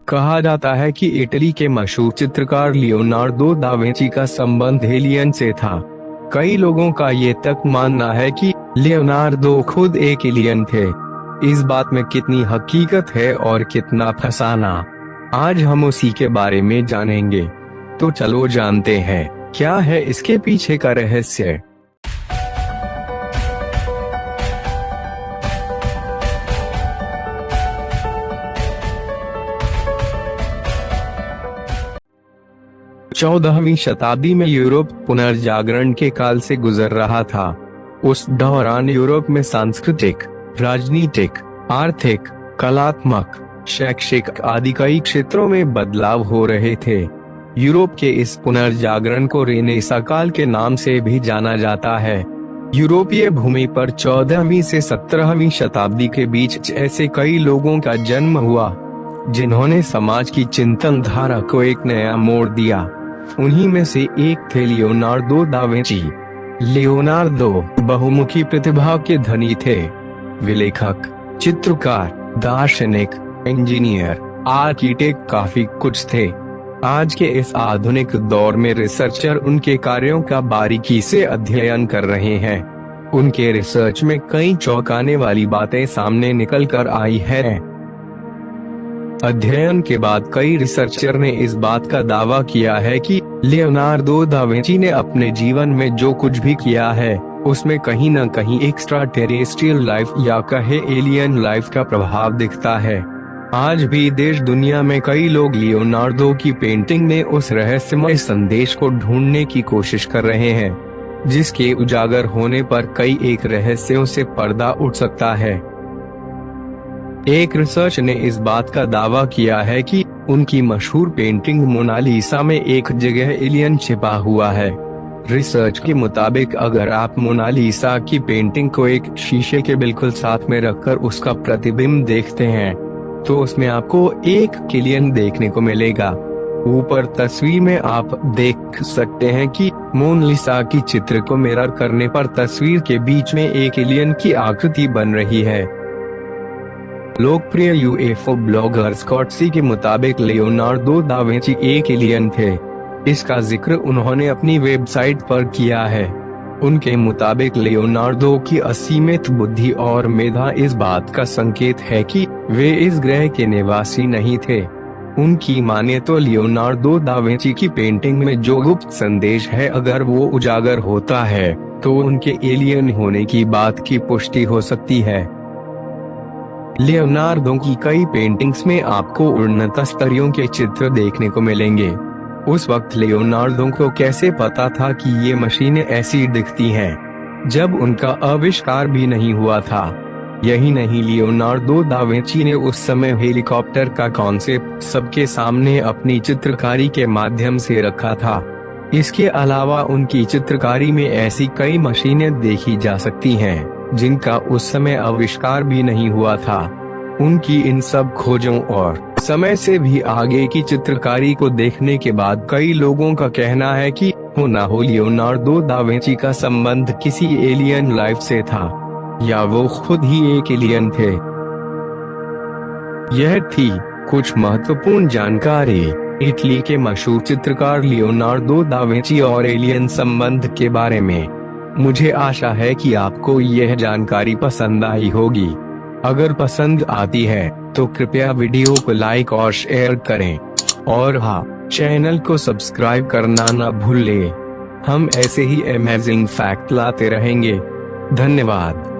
कहा जाता है कि इटली के मशहूर चित्रकार लियोनार्डो दा विंची का संबंध एलियन से था। कई लोगों का ये तक मानना है कि लियोनार्डो खुद एक एलियन थे। इस बात में कितनी हकीकत है और कितना फसाना, आज हम उसी के बारे में जानेंगे। तो चलो जानते हैं क्या है इसके पीछे का रहस्य। चौदहवीं शताब्दी में यूरोप पुनर्जागरण के काल से गुजर रहा था। उस दौरान यूरोप में सांस्कृतिक, राजनीतिक, आर्थिक, कलात्मक, शैक्षिक आदि कई क्षेत्रों में बदलाव हो रहे थे। यूरोप के इस पुनर्जागरण को रेनेसां काल के नाम से भी जाना जाता है। यूरोपीय भूमि पर 14वीं से 17वीं शताब्दी के बीच ऐसे कई लोगों का जन्म हुआ जिन्होंने समाज की चिंतन धारा को एक नया मोड़ दिया। उन्हीं में से एक थे लियोनार्डो दा विंची। लियोनार्डो बहुमुखी प्रतिभा के धनी थे। वे लेखक, चित्रकार, दार्शनिक, इंजीनियर, आर्किटेक्ट काफी कुछ थे। आज के इस आधुनिक दौर में रिसर्चर उनके कार्यों का बारीकी से अध्ययन कर रहे हैं। उनके रिसर्च में कई चौंकाने वाली बातें सामने निकल कर आई है। अध्ययन के बाद कई रिसर्चर ने इस बात का दावा किया है कि लियोनार्डो दा विंची ने अपने जीवन में जो कुछ भी किया है उसमें कहीं न कहीं एक्स्ट्रा टेरेस्ट्रियल लाइफ या कहे एलियन लाइफ का प्रभाव दिखता है। आज भी देश दुनिया में कई लोग लियोनार्डो की पेंटिंग में उस रहस्यमय संदेश को ढूंढने की कोशिश कर रहे हैं, जिसके उजागर होने पर कई एक रहस्यों से पर्दा उठ सकता है। एक रिसर्च ने इस बात का दावा किया है कि उनकी मशहूर पेंटिंग मोनालिसा में एक जगह एलियन छिपा हुआ है। रिसर्च के मुताबिक अगर आप मोनालिसा की पेंटिंग को एक शीशे के बिल्कुल साथ में रखकर उसका प्रतिबिंब देखते हैं तो उसमें आपको एक एलियन देखने को मिलेगा। ऊपर तस्वीर में आप देख सकते हैं कि मोनालिसा की चित्र को मिरर करने पर तस्वीर के बीच में एक एलियन की आकृति बन रही है। लोकप्रिय यूएफओ ब्लॉगर स्कॉट सी के मुताबिक लियोनार्डो दा विंची एक एलियन थे। इसका जिक्र उन्होंने अपनी वेबसाइट पर किया है। उनके मुताबिक लियोनार्डो की असीमित बुद्धि और मेधा इस बात का संकेत है कि वे इस ग्रह के निवासी नहीं थे। उनकी माने तो लियोनार्डो दा विंची की पेंटिंग में जो गुप्त संदेश है अगर वो उजागर होता है तो उनके एलियन होने की बात की पुष्टि हो सकती है। लियोनार्डो की कई पेंटिंग्स में आपको उन्नत स्तरों के चित्र देखने को मिलेंगे। उस वक्त लियोनार्डो को कैसे पता था कि ये मशीनें ऐसी दिखती हैं, जब उनका आविष्कार भी नहीं हुआ था। यही नहीं, लियोनार्डो दा विंची ने उस समय हेलीकॉप्टर का कॉन्सेप्ट सबके सामने अपनी चित्रकारी के माध्यम से रखा था। इसके अलावा उनकी चित्रकारी में ऐसी कई मशीनें देखी जा सकती हैं जिनका उस समय आविष्कार भी नहीं हुआ था। उनकी इन सब खोजों और समय से भी आगे की चित्रकारी को देखने के बाद कई लोगों का कहना है कि हो ना हो लियोनार्डो दा विंची का संबंध किसी एलियन लाइफ से था या वो खुद ही एक एलियन थे। यह थी कुछ महत्वपूर्ण जानकारी इटली के मशहूर चित्रकार लियोनार्डो दा विंची और एलियन संबंध के बारे में। मुझे आशा है कि आपको यह जानकारी पसंद आई होगी। अगर पसंद आती है तो कृपया वीडियो को लाइक और शेयर करें और हाँ, चैनल को सब्सक्राइब करना ना भूलें। हम ऐसे ही अमेजिंग फैक्ट लाते रहेंगे। धन्यवाद।